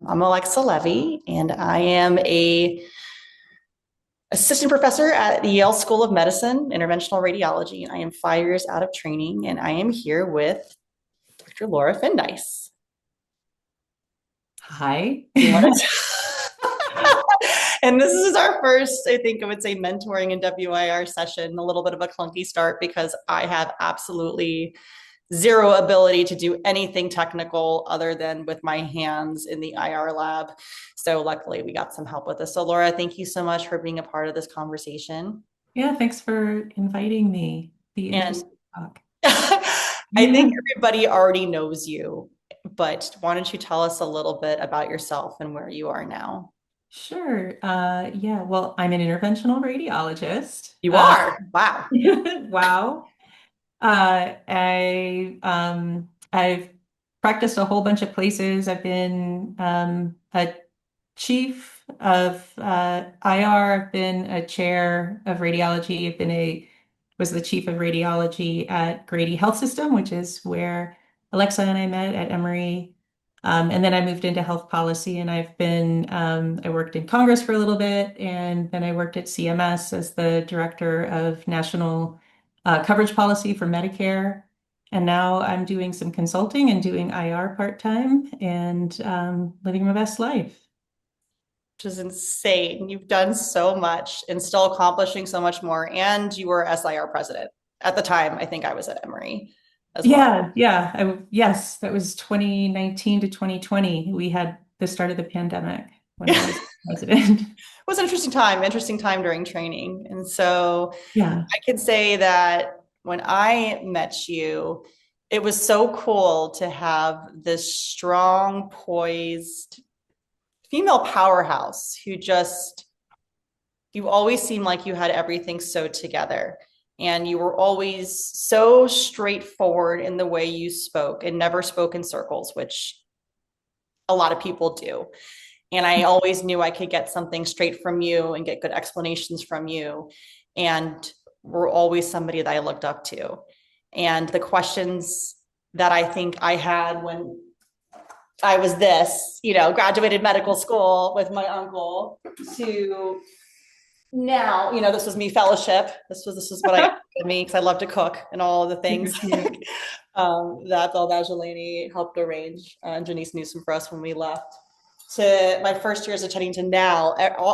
I'm Alexa Levey, and I am a assistant professor at the Yale School of Medicine, Interventional Radiology. I am 5 years out of training, and I am here with Dr. Laura Findeiss. Hi. You want to? And this is our first, I think I would say, mentoring and WIR session. A little bit of a clunky start because I have absolutely zero ability to do anything technical other than with my hands in the IR lab. So luckily we got some help with this. So Laura, thank you so much for being a part of this conversation. Yeah, thanks for inviting me. Be And interesting to talk. I think everybody already knows you, but why don't you tell us a little bit about yourself and where you are now? Sure. Yeah, well, I'm an interventional radiologist. You are. Wow. Wow. I've practiced a whole bunch of places. I've been a chief of IR. I've been a chair of radiology. Was the chief of radiology at Grady Health System, which is where Alexa and I met at Emory. And then I moved into health policy, and I worked in Congress for a little bit, and then I worked at CMS as the director of national coverage policy for Medicare. And now I'm doing some consulting and doing IR part-time and living my best life. Which is insane. You've done so much and still accomplishing so much more. And you were SIR president at the time. I think I was at Emory as well. Yeah. Yes, that was 2019 to 2020. We had the start of the pandemic when I was president. It was an interesting time during training. And so Yeah. I can say that when I met you, it was so cool to have this strong, poised female powerhouse who just, you always seemed like you had everything so together. And you were always so straightforward in the way you spoke and never spoke in circles, which a lot of people do. And I always knew I could get something straight from you and get good explanations from you. And were always somebody that I looked up to. And the questions that I think I had when I was graduated medical school with my uncle to now, this was me fellowship. This was what I did me because I love to cook and all of the Super things cute. that Bill Baggiolini helped arrange and Janice Newsom for us when we left. To my first years attending to now,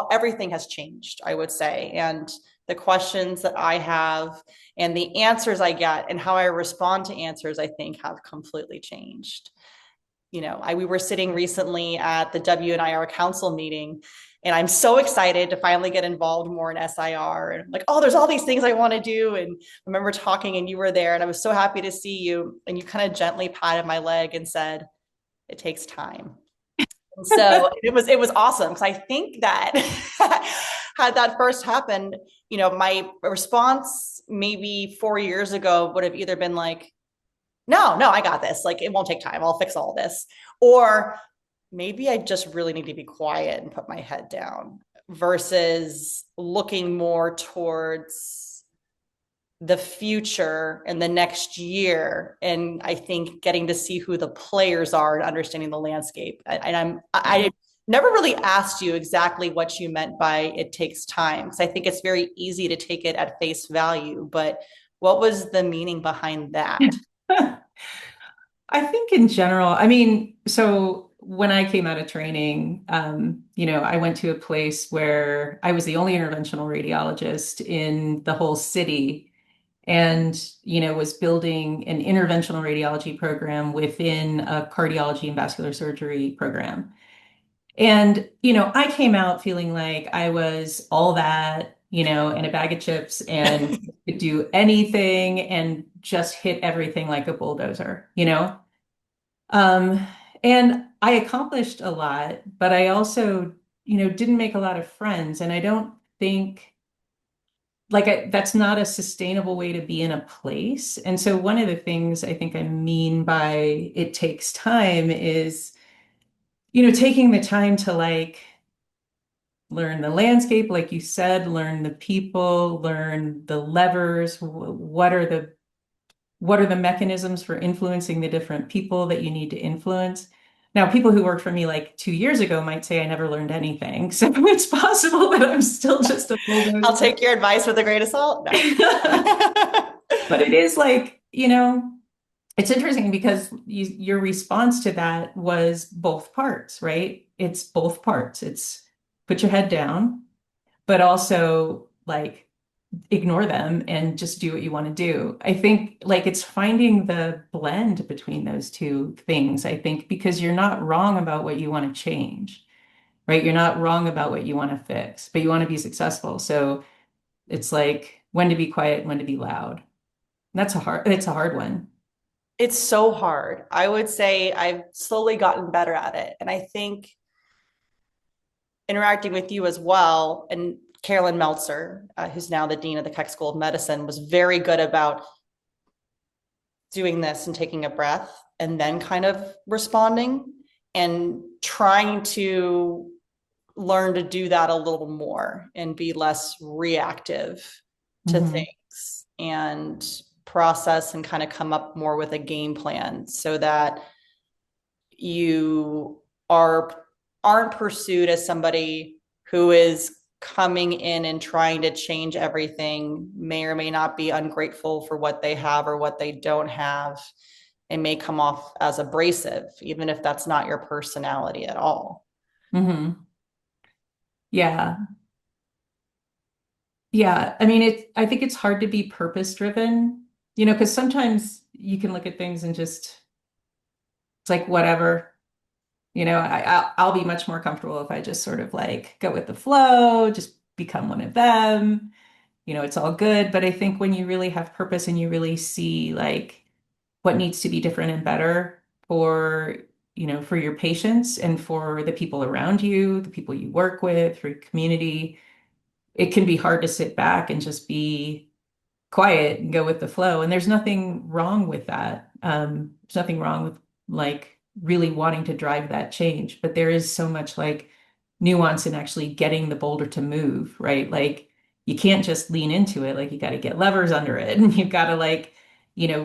everything has changed, I would say. And the questions that I have and the answers I get and how I respond to answers, I think have completely changed. We were sitting recently at the WIR council meeting, and I'm so excited to finally get involved more in SIR. And I'm like, oh, there's all these things I want to do. And I remember talking, and you were there, and I was so happy to see you. And you kind of gently patted my leg and said, "It takes time." And so it was awesome because I think that had that first happened, my response maybe 4 years ago would have either been like, no, I got this. Like, it won't take time. I'll fix all this. Or maybe I just really need to be quiet and put my head down versus looking more towards the future and the next year. And I think getting to see who the players are and understanding the landscape. I never really asked you exactly what you meant by it takes time. Because I think it's very easy to take it at face value, but what was the meaning behind that? I think in general, I mean, so when I came out of training, I went to a place where I was the only interventional radiologist in the whole city and, was building an interventional radiology program within a cardiology and vascular surgery program. And, I came out feeling like I was all that, in a bag of chips and could do anything and just hit everything like a bulldozer. Um, and I accomplished a lot, but I also, didn't make a lot of friends. And I don't think that's not a sustainable way to be in a place. And so one of the things I think I mean by it takes time is, taking the time to learn the landscape, like you said, learn the people, learn the levers, what are the mechanisms for influencing the different people that you need to influence. Now, people who worked for me like 2 years ago might say I never learned anything. So it's possible that I'm still just a I'll bulldozer. take your advice with a grain of salt. No. But it is like, it's interesting because your response to that was both parts, right? It's both parts. It's put your head down, but also like ignore them and just do what you want to do. I think like it's finding the blend between those two things, I think, because you're not wrong about what you want to change, right? You're not wrong about what you want to fix, but you want to be successful. So it's like when to be quiet, when to be loud. It's a hard one. It's so hard. I would say I've slowly gotten better at it. And I think interacting with you as well, and Carolyn Meltzer, who's now the dean of the Keck School of Medicine, was very good about doing this and taking a breath and then kind of responding and trying to learn to do that a little more and be less reactive to Hmm. things and process and kind of come up more with a game plan so that you are aren't pursued as somebody who is coming in and trying to change everything, may or may not be ungrateful for what they have or what they don't have, and may come off as abrasive, even if that's not your personality at all. Hmm. Yeah. Yeah. I mean, I think it's hard to be purpose driven, because sometimes you can look at things and just, it's like, whatever, I'll be much more comfortable if I just sort of like go with the flow, just become one of them, it's all good. But I think when you really have purpose and you really see like what needs to be different and better for your patients and for the people around you, the people you work with, for your community, it can be hard to sit back and just be quiet and go with the flow. And there's nothing wrong with that. There's nothing wrong with like really wanting to drive that change, but there is so much like nuance in actually getting the boulder to move, right? Like you can't just lean into it. Like you got to get levers under it and you've got to like,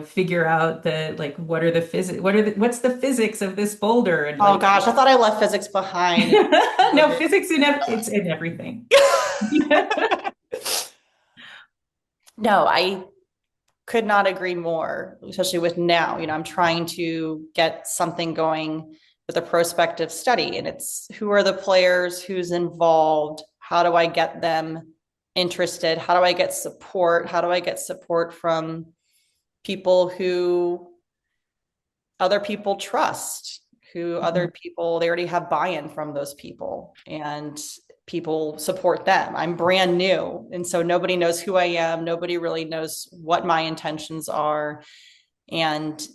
figure out the like what are the physics, what's the physics of this boulder and Oh like gosh, I thought I left physics behind. no physics it's in everything. No, I could not agree more, especially with now. I'm trying to get something going with a prospective study, and it's who are the players, who's involved, how do I get them interested, how do I get support, how do I get support from people who other people trust, who other people, they already have buy-in from those people and people support them. I'm brand new. And so nobody knows who I am. Nobody really knows what my intentions are. And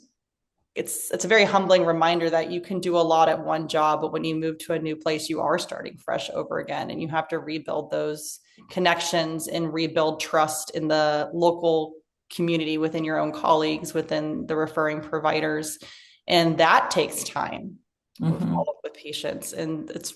it's a very humbling reminder that you can do a lot at one job, but when you move to a new place, you are starting fresh over again. And you have to rebuild those connections and rebuild trust in the local community, within your own colleagues, within the referring providers. And that takes time with Mhm. with patients. And it's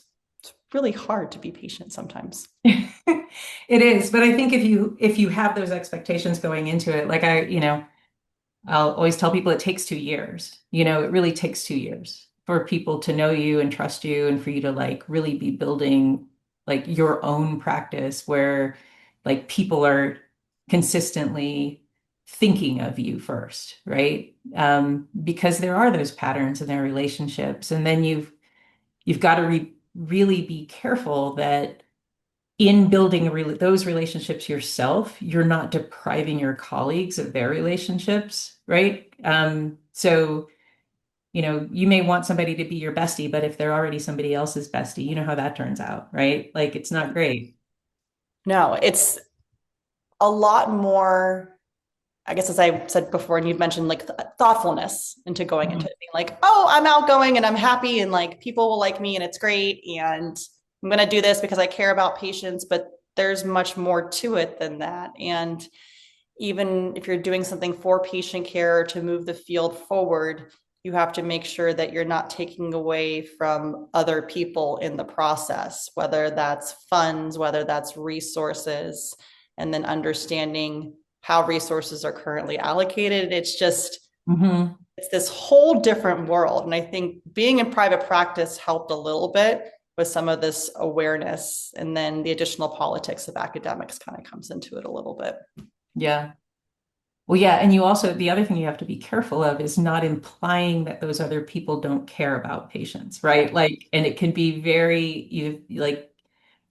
really hard to be patient sometimes. It is, but I think if you have those expectations going into it, like I'll always tell people it takes 2 years. It really takes 2 years for people to know you and trust you and for you to like really be building like your own practice where like people are consistently thinking of you first, right? Because there are those patterns in their relationships, and then you've got to really be careful that in building those relationships yourself, you're not depriving your colleagues of their relationships, right? So, you may want somebody to be your bestie, but if they're already somebody else's bestie, you know how that turns out, right? Like it's not great. No, it's a lot more, I guess, as I said before, and you've mentioned like thoughtfulness into going into Mhm. it, being like, oh, I'm outgoing and I'm happy and like people will like me and it's great. And I'm going to do this because I care about patients, but there's much more to it than that. And even if you're doing something for patient care to move the field forward, you have to make sure that you're not taking away from other people in the process, whether that's funds, whether that's resources, and then understanding how resources are currently allocated. It's it's this whole different world. And I think being in private practice helped a little bit with some of this awareness. And then the additional politics of academics kind of comes into it a little bit. Yeah. Well, yeah, and you also, the other thing you have to be careful of is not implying that those other people don't care about patients, right? Like, and it can be very, you like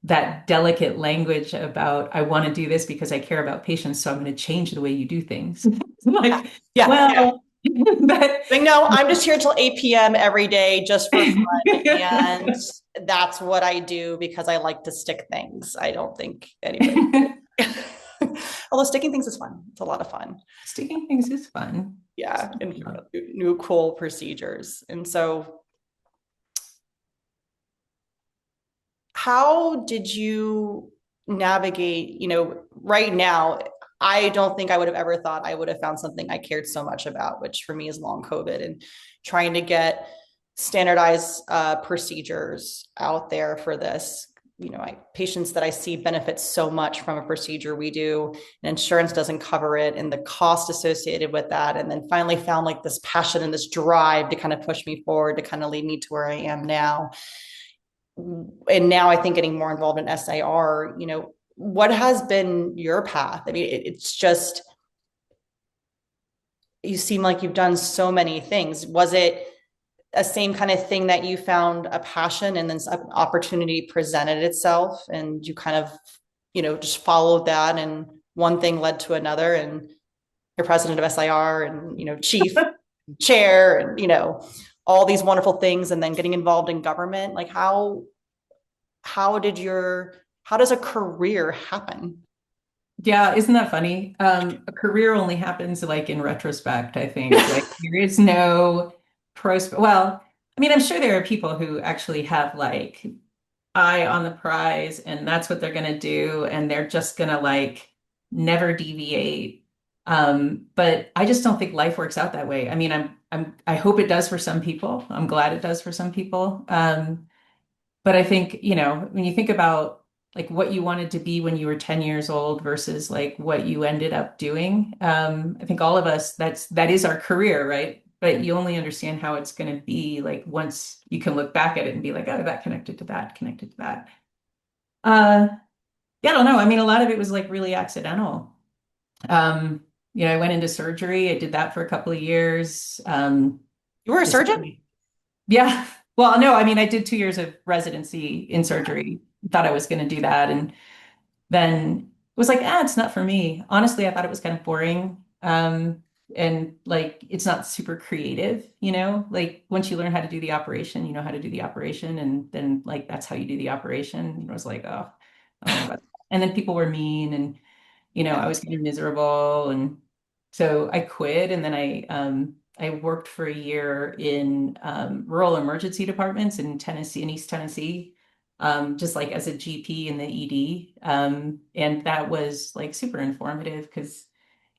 that delicate language about, I want to do this because I care about patients, so I'm going to change the way you do things. Yeah. Like, Yeah. well, but Like, no, I'm just here till 8 p.m. every day just for fun. And that's what I do because I like to stick things. I don't think anybody. Although sticking things is fun. It's a lot of fun. sticking things is fun. Yeah. And new cool procedures. And so how did you navigate, right now, I don't think I would have ever thought I would have found something I cared so much about, which for me is long COVID and trying to get standardized procedures out there for this. Patients that I see benefit so much from a procedure we do, and insurance doesn't cover it, and the cost associated with that. And then finally found like this passion and this drive to kind of push me forward to kind of lead me to where I am now. And now I think getting more involved in SIR, what has been your path? I mean, it's just, you seem like you've done so many things. Was it a same kind of thing that you found a passion and then an opportunity presented itself and you kind of, just followed that and one thing led to another and you're president of SIR and, chief chair and, all these wonderful things and then getting involved in government? Like how does a career happen? Yeah, isn't that funny? A career only happens like in retrospect, I think. Like there is no pros. Well, I mean, I'm sure there are people who actually have like eye on the prize and that's what they're gonna do, and they're just gonna like never deviate. But I just don't think life works out that way. I mean, I hope it does for some people. I'm glad it does for some people. But I think, when you think about like what you wanted to be when you were 10 years old versus like what you ended up doing, I think all of us, that is our career, right? But you only understand how it's going to be like once you can look back at it and be like, oh, that connected to that, connected to that. Uh, yeah, I don't know. I mean, a lot of it was like really accidental. Um, I went into surgery. I did that for a couple of years. You were a Just surgeon? Yeah. Well, no, I mean, I did 2 years of residency in surgery. Thought I was going to do that. And then was like, it's not for me. Honestly, I thought it was kind of boring. And like, it's not super creative, like once you learn how to do the operation, you know how to do the operation. And then like, that's how you do the operation. I was like, oh, I don't know about that. And then people were mean and, I was kind of miserable. And so I quit. And then I worked for a year in rural emergency departments in Tennessee, in East Tennessee, just like as a GP in the ED. And that was like super informative because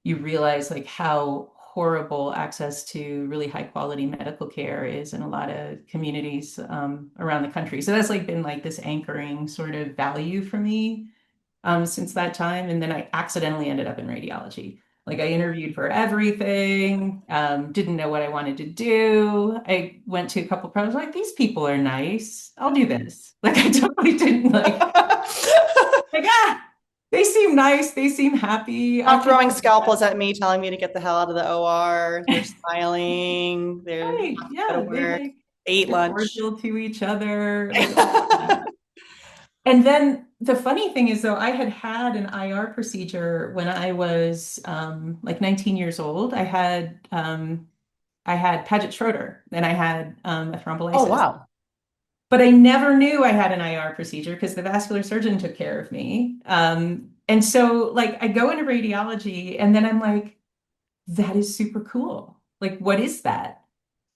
you realize like how horrible access to really high quality medical care is in a lot of communities around the country. So that's like been like this anchoring sort of value for me since that time. And then I accidentally ended up in radiology. Like I interviewed for everything, didn't know what I wanted to do. I went to a couple of programs like these people are nice. I'll do this. Like I totally didn't like they seem nice. They seem happy. I Not can throwing do that. scalpels at me, telling me to get the hell out of the OR. They're smiling. They're Right. go to Yeah. They work. like Ate they're lunch. cordial to each other, like all of that. And then the funny thing is, though, I had had an IR procedure when I was like 19 years old. I had Paget Schroeder, and I had a Oh, thrombolysis. wow. But I never knew I had an IR procedure because the vascular surgeon took care of me. And so, like, I go into radiology, and then I'm like, that is super cool. Like, what is that?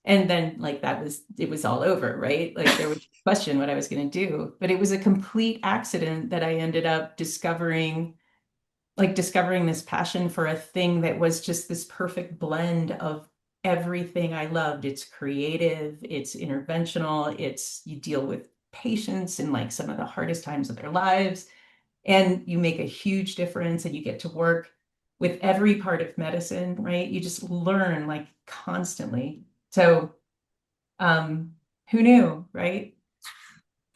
And then like it was all over, right? Like there was a question what I was going to do, but it was a complete accident that I ended up discovering this passion for a thing that was just this perfect blend of everything I loved. It's creative, it's interventional, you deal with patients in like some of the hardest times of their lives, and you make a huge difference and you get to work with every part of medicine, right? You just learn like constantly. So, who knew, right?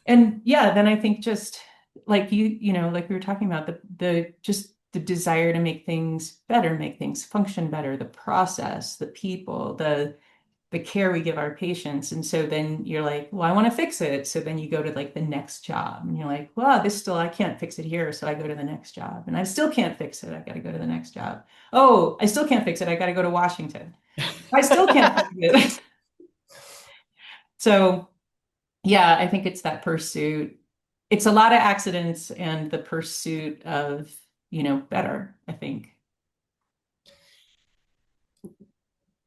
And yeah, then I think just like like we were talking about the just the desire to make things better, make things function better, the process, the people, the care we give our patients. And so then you're like, well, I want to fix it. So then you go to like the next job and you're like, well, this still, I can't fix it here. So I go to the next job and I still can't fix it. I got to go to the next job. Oh, I still can't fix it. I got to go to Washington. I still can't fix it. So yeah, I think it's that pursuit. It's a lot of accidents and the pursuit of, better, I think.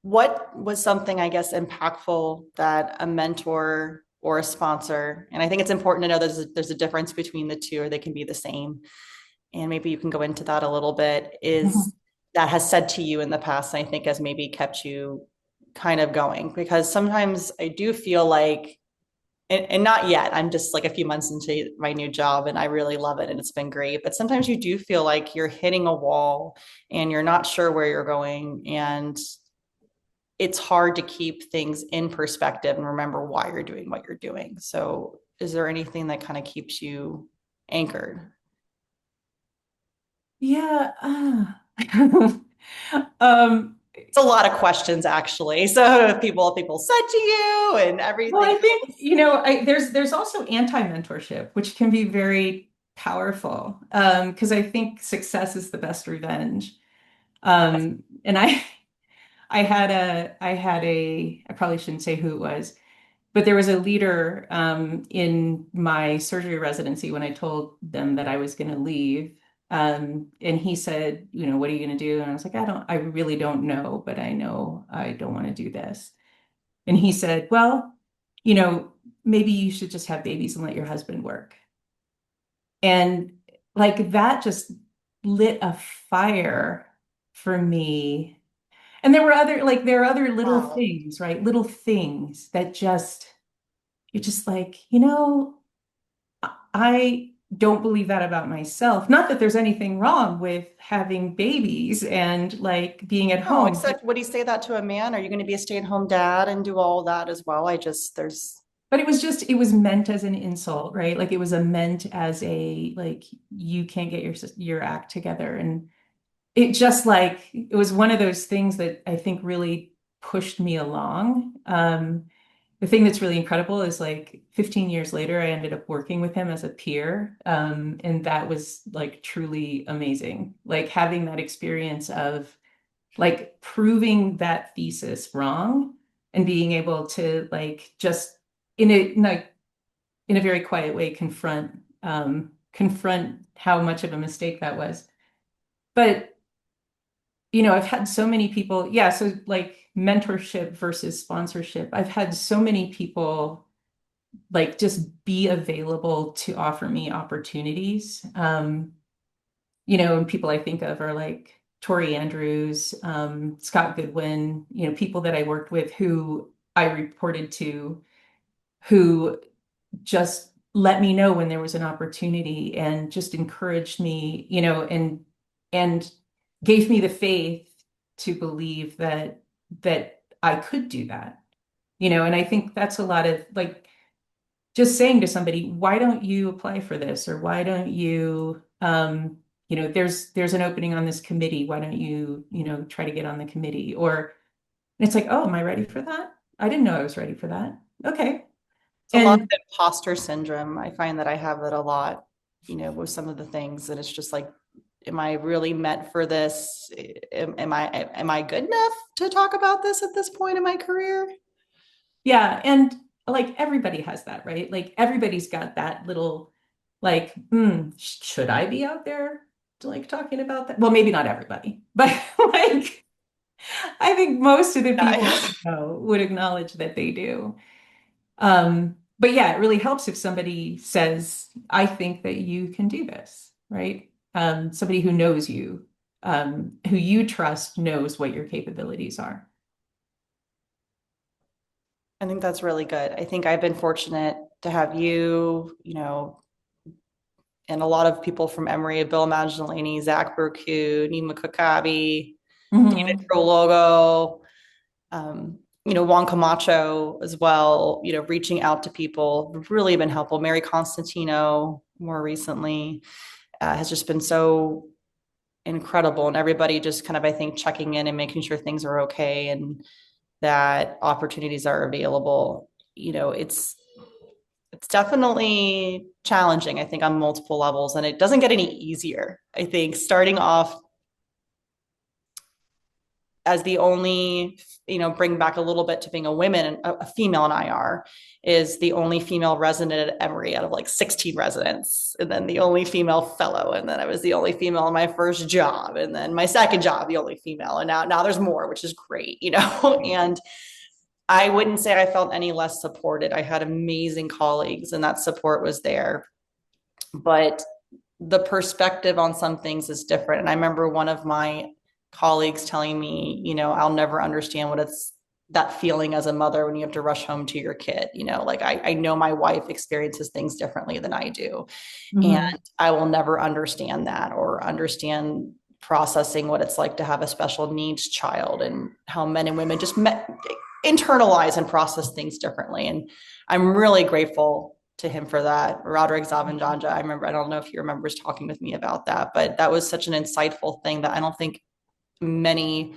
What was something, I guess, impactful that a mentor or a sponsor, and I think it's important to know there's a difference between the two, or they can be the same, and maybe you can go into that a little bit, is Mhm. that has said to you in the past, and I think has maybe kept you kind of going? Because sometimes I do feel like, and not yet, I'm just like a few months into my new job and I really love it and it's been great. But sometimes you do feel like you're hitting a wall and you're not sure where you're going. And it's hard to keep things in perspective and remember why you're doing what you're doing. So, is there anything that kind of keeps you anchored? Yeah. Um, It's a lot of questions, actually. So, people said to you and well, everything I think, else. there's also anti-mentorship, which can be very powerful. Because I think success is the best revenge. And I probably shouldn't say who it was, but there was a leader in my surgery residency when I told them that I was going to leave. And he said, what are you going to do? And I was like, I really don't know, but I know I don't want to do this. And he said, well, you know, maybe you should just have babies and let your husband work. And like that just lit a fire for me. And there are other little Wow. things, right? Little things that you're just like, I don't believe that about myself. Not that there's anything wrong with having babies and like being at No, home, except would he say that to a man? Are you going to be a stay-at-home dad and do all that as well? There's, but it was meant as an insult, right? Like it was a meant as a like you can't get your act together. And it just like it was one of those things that I think really pushed me along. The thing that's really incredible is like 15 years later, I ended up working with him as a peer. And that was like truly amazing. Like having that experience of like proving that thesis wrong and being able to like just in a very quiet way confront how much of a mistake that was. But I've had so many people, yeah, so like mentorship versus sponsorship. I've had so many people like just be available to offer me opportunities. And people I think of are like Tori Andrews, Scott Goodwin, people that I worked with who I reported to, who just let me know when there was an opportunity and just encouraged me, and gave me the faith to believe that I could do that. And I think that's a lot of like just saying to somebody, why don't you apply for this? Or why don't you, there's an opening on this committee. Why don't you, try to get on the committee? Or it's like, oh, am I ready for that? I didn't know I was ready for that. Okay. a lot And of imposter syndrome. I find that I have it a lot, with some of the things, and it's just like, am I really meant for this? Am I good enough to talk about this at this point in my career? yeah, and like everybody has that, right? Like everybody's got that little like, should I be out there like talking about that? Well, maybe not everybody, but like I think most of the people Yeah. I know would acknowledge that they do. But yeah, it really helps if somebody says, I think that you can do this, right? Somebody who knows you, who you trust knows what your capabilities are. I think that's really good. I think I've been fortunate to have you, and a lot of people from Emory, Bill Magdalene, Zach Burku, Nima Kakabi, David Hmm. Prologo, Juan Camacho as well, reaching out to people, really been helpful. Mary Constantino, more recently, has just been so incredible. And everybody just kind of, I think, checking in and making sure things are okay and that opportunities are available. It's definitely challenging, I think, on multiple levels, and it doesn't get any easier. I think starting off as the only, bring back a little bit to being a woman, a female in IR, is the only female resident at Emory out of like 16 residents, and then the only female fellow, and then I was the only female in my first job, and then my second job, the only female, and now there's more, which is great, and I wouldn't say I felt any less supported. I had amazing colleagues, and that support was there, but the perspective on some things is different. And I remember one of my colleagues telling me, I'll never understand what it's that feeling as a mother when you have to rush home to your kid. Like I know my wife experiences things differently than I do. And Hmm. I will never understand that or understand processing what it's like to have a special needs child and how men and women just internalize and process things differently. And I'm really grateful to him for that. Roderick Zavanjanja, I remember, I don't know if he remembers talking with me about that, but that was such an insightful thing that I don't think many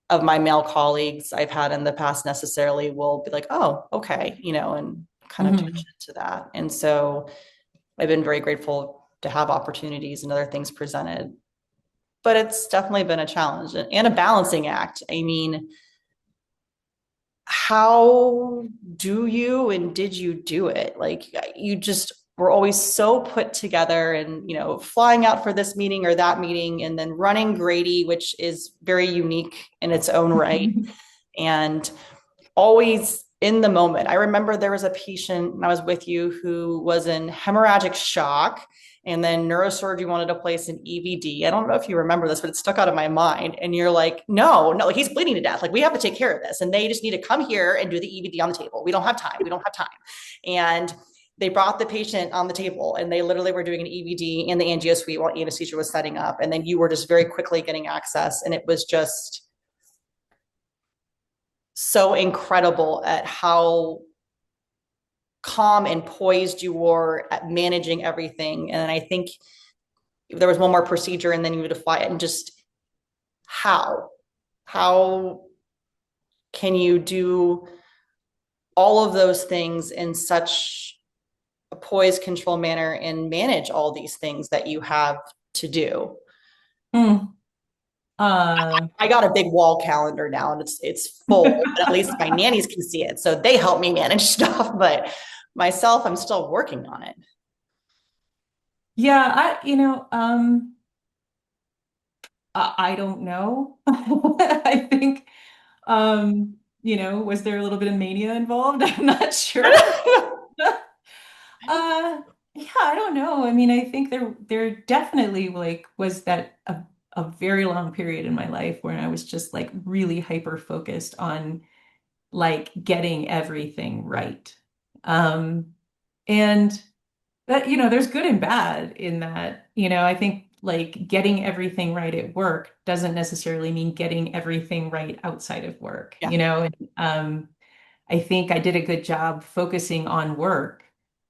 of my male colleagues I've had in the past necessarily will be like, oh, okay, and kind of touch Hmm. into that. And so I've been very grateful to have opportunities and other things presented. But it's definitely been a challenge and a balancing act. I mean, how do you and did you do it? Like you just were always so put together and, flying out for this meeting or that meeting and then running Grady, which is very unique in its own right. And always in the moment. I remember there was a patient when I was with you who was in hemorrhagic shock, and then neurosurgery wanted to place an EVD. I don't know if you remember this, but it stuck out of my mind. And you're like, no, like he's bleeding to death. Like we have to take care of this. And they just need to come here and do the EVD on the table. We don't have time. We don't have time. And they brought the patient on the table and they literally were doing an EVD in the angio suite while anesthesia was setting up. And then you were just very quickly getting access. And it was just so incredible at how calm and poised you were at managing everything. And I think there was one more procedure and then you would fly it and just how can you do all of those things in such a poised control manner and manage all these things that you have to do? Mm. Uh, I got a big wall calendar now and it's full, but at least my nannies can see it. So they help me manage stuff, but myself, I'm still working on it. yeah, I don't know. I think, was there a little bit of mania involved? I'm not sure. Uh, yeah, I don't know. I mean, I think there definitely like was that a very long period in my life where I was just like really hyper focused on like getting everything right. Um, and that, there's good and bad in that. I think like getting everything right at work doesn't necessarily mean getting everything right outside of work, Yeah. and I think I did a good job focusing on work.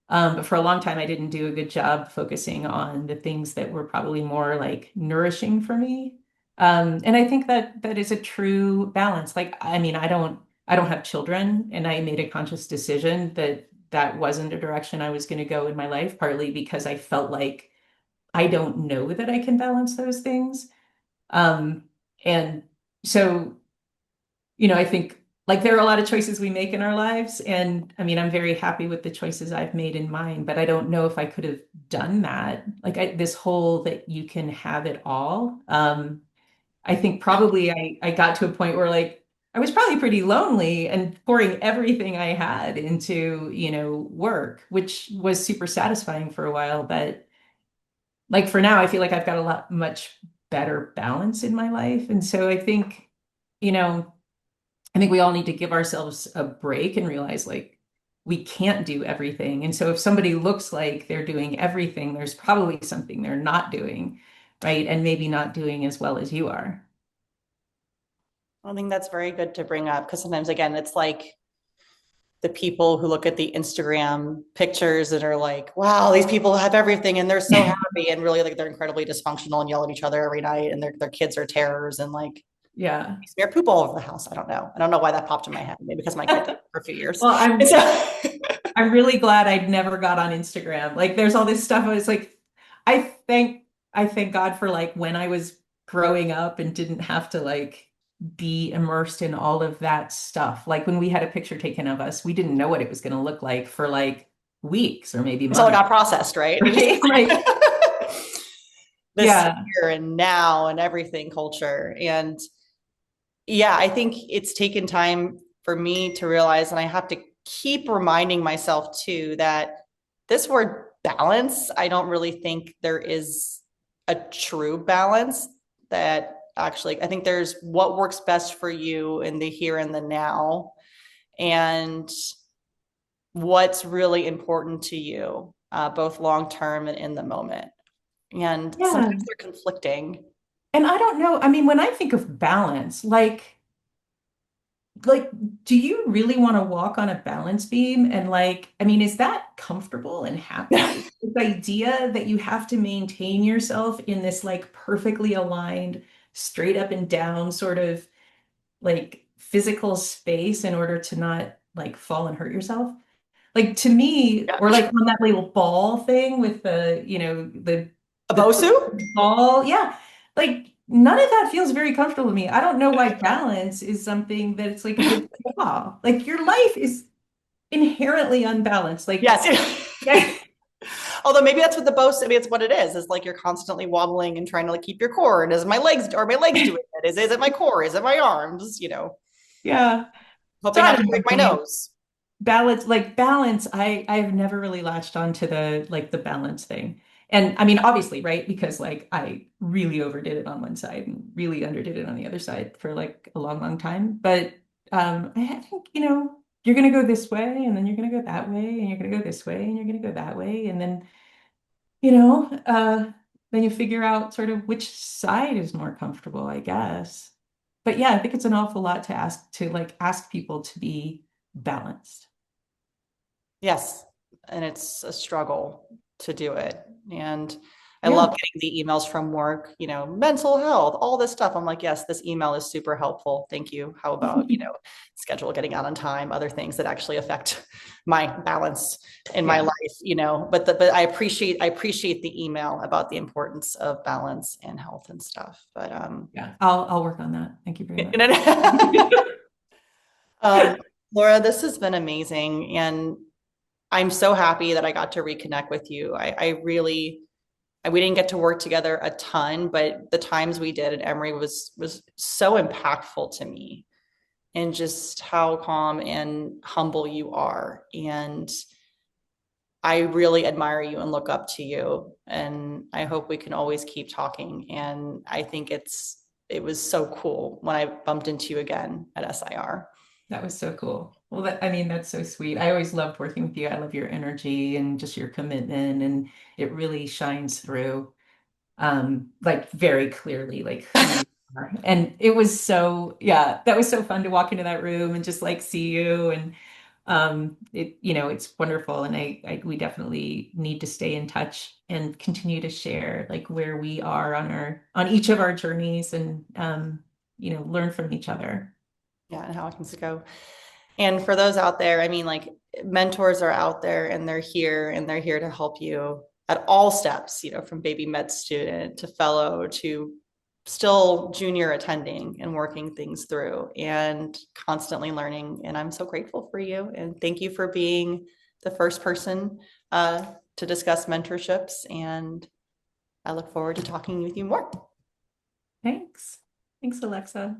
But for a long time, I didn't do a good job focusing on the things that were probably more like nourishing for me. And I think that that is a true balance. Like, I mean, I don't have children, and I made a conscious decision that that wasn't a direction I was going to go in my life, partly because I felt like I don't know that I can balance those things. Um, and so I think like there are a lot of choices we make in our lives. And I mean, I'm very happy with the choices I've made in mine, but I don't know if I could have done that. Like this whole that you can have it all. I think probably I got to a point where like I was probably pretty lonely and pouring everything I had into, work, which was super satisfying for a while. But like for now, I feel like I've got a lot much better balance in my life. And so you know, I think we all need to give ourselves a break and realize like we can't do everything. And so if somebody looks like they're doing everything, there's probably something they're not doing, right? And maybe not doing as well as you are. I think that's very good to bring up because sometimes, again, it's like the people who look at the Instagram pictures and are like, wow, these people have everything and they're so happy. And really, like, they're incredibly dysfunctional and yell at each other every night. And their kids are terrors and like Yeah. smear poop all over the house. I don't know. I don't know why that popped in my head. Maybe because my kid did for a few years. Well, And so, I'm really glad I'd never got on Instagram. Like there's all this stuff. I was like, I thank I thank God for like when I was growing up and didn't have to like be immersed in all of that stuff. Like when we had a picture taken of us, we didn't know what it was going to look like for like weeks or maybe until it months, got processed, right? right? Like, This yeah. here and now and everything culture. And yeah, I think it's taken time for me to realize, and I have to keep reminding myself too, that this word balance, I don't really think there is a true balance. That actually, I think there's what works best for you in the here and the now, and what's really important to you, both long term and in the moment. And Yeah. sometimes they're conflicting. And I don't know. I mean, when I think of balance, like, do you really want to walk on a balance beam? And like, I mean, is that comfortable and happy? This idea that you have to maintain yourself in this like perfectly aligned, straight up and down sort of like physical space in order to not like fall and hurt yourself. Like to me, Yeah. or like on that little ball thing with the, you know, A the Bosu? ball. Yeah. Like none of that feels very comfortable to me. I don't know why balance is something that it's like a good flaw. Like your life is inherently unbalanced. Like, Yes. yeah, Although maybe that's what the Bosu, maybe it's what it is like you're constantly wobbling and trying to like keep your core. And is my legs, or my legs doing it? Is it my core? Is it my arms? yeah. So Hoping I not to don't know. break my I mean, nose. balance, I've never really latched on to the like the balance thing. And I mean, obviously, right? Because like I really overdid it on one side and really underdid it on the other side for like a long, long time. But I think, you know, you're gonna go this way and then you're gonna go that way and you're gonna go this way and you're gonna go that way. And then, you know, then you figure out sort of which side is more comfortable, I guess. But yeah, I think it's an awful lot to like ask people to be balanced. Yes. And it's a struggle to do it. And I Yeah. love getting the emails from work, mental health, all this stuff. I'm like, yes, this email is super helpful. Thank you. How about, schedule getting out on time, other things that actually affect my balance in my Yeah. life, but I appreciate the email about the importance of balance and health and stuff. But Yeah. I'll work on that. Thank you very much. um, Laura, this has been amazing. And I'm so happy that I got to reconnect with you. I really, we didn't get to work together a ton, but the times we did at Emory was so impactful to me, and just how calm and humble you are. And I really admire you and look up to you. And I hope we can always keep talking. And I think it was so cool when I bumped into you again at SIR. That was so cool. Well, I mean, that's so sweet. I always loved working with you. I love your energy and just your commitment, and it really shines through, like very clearly, like who you are. And it was so, yeah, that was so fun to walk into that room and just like see you. And it, you know, it's wonderful. And we definitely need to stay in touch and continue to share like where we are on each of our journeys and, you know, learn from each other. Yeah, and how it can go. And for those out there, I mean, like, mentors are out there and they're here to help you at all steps, from baby med student to fellow to still junior attending and working things through and constantly learning. And I'm so grateful for you. And thank you for being the first person to discuss mentorships. And I look forward to talking with you more. Thanks. Thanks, Alexa.